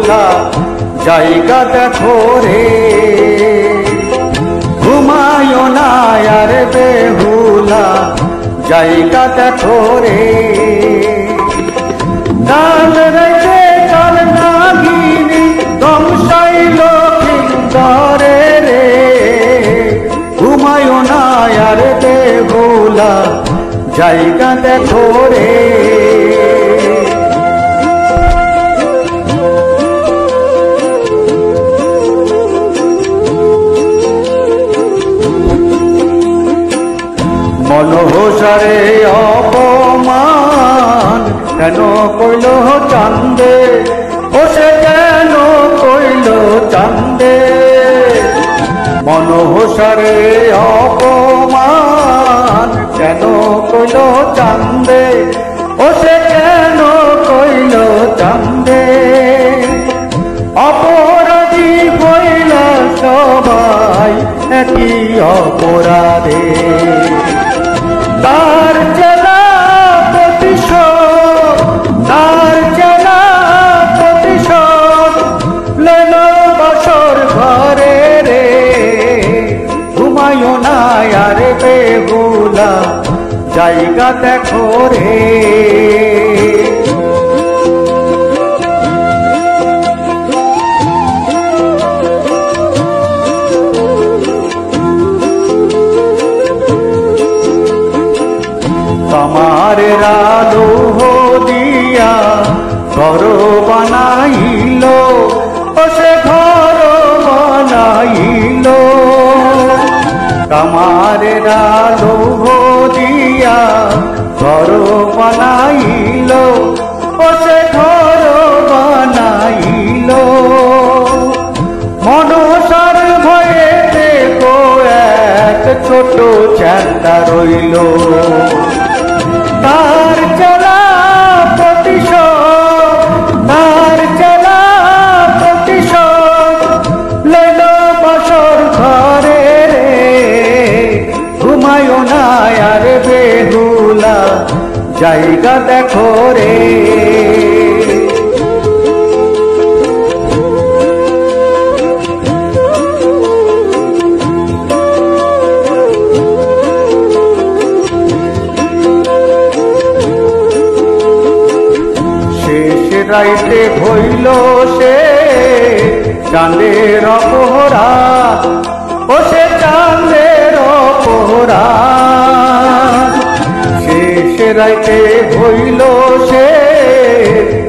বেহুলা জায়গা দেখো রে। ঘুমায়ো না আর বেহুলা জায়গা দেখো রে। কাল রেখে কাল নাগিনী দমসাইল কিঙ্করে রে। ঘুমায়ো না আর বেহুলা জায়গা দেখো রে। মনহসারে অপমান কেন কইল চান্দে, ও সে কেন কইল চান্দে। মনহসারে অপমান কেন কইল চান্দে, ও সে কেন কইল চান্দে। অপরাধী হইল সবাই একই অপরাধে। তার চেলা প্রতিশোধ, তার চেলা প্রতিশোধ লইল বাসর ঘরে রে। ঘুমায়ো না আর বেহুলা জায়গা দেখো রে। কামারের আলো দিয়া ঘর বানাইল, ও সে ঘর বানাইল। কামারের আলো দিয়া ঘর বানাইল, ও সে ঘর বানাইল। মনসার ভয়ে দেখো এক ছোট চ্যাংড়া রইল। তার চেলা প্রতিশোধ, তার চেলা প্রতিশোধ লইল বাসর ঘরে রে। ঘুমায়ো না আর বেহুলা জায়গা দেখো রে। রাইতে হইল সে চাঁদের অপরাধ, ও সে চাঁদের অপরাধ। শেষ রাইতে হইল সে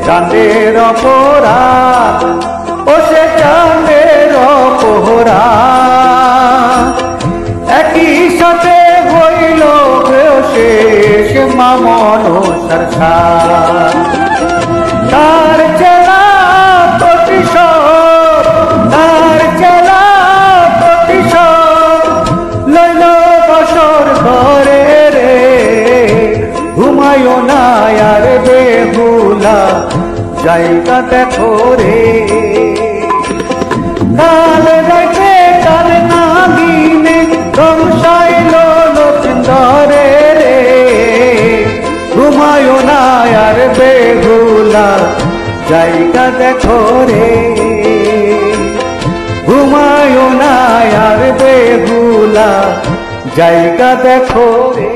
চাঁদের অপরাধ, ও সে চাঁদের অপরাধ। একই সাথে হইল শেষ মা মনসার ছাড়। তার চেলা প্রতিশোধ, তার চেলা প্রতিশোধ লইল বাসর ঘরে রে। ঘুমায়ো না আর বেহুলা জায়গা দেখো রে। কাল রেখে কাল নাগিনী দমসাইল কিঙ্করে রে। ঘুমায়ো না আর বেহুলা জায়গা দেখো রে। ঘুমায়ো না আর বেহুলা জায়গা দেখো রে।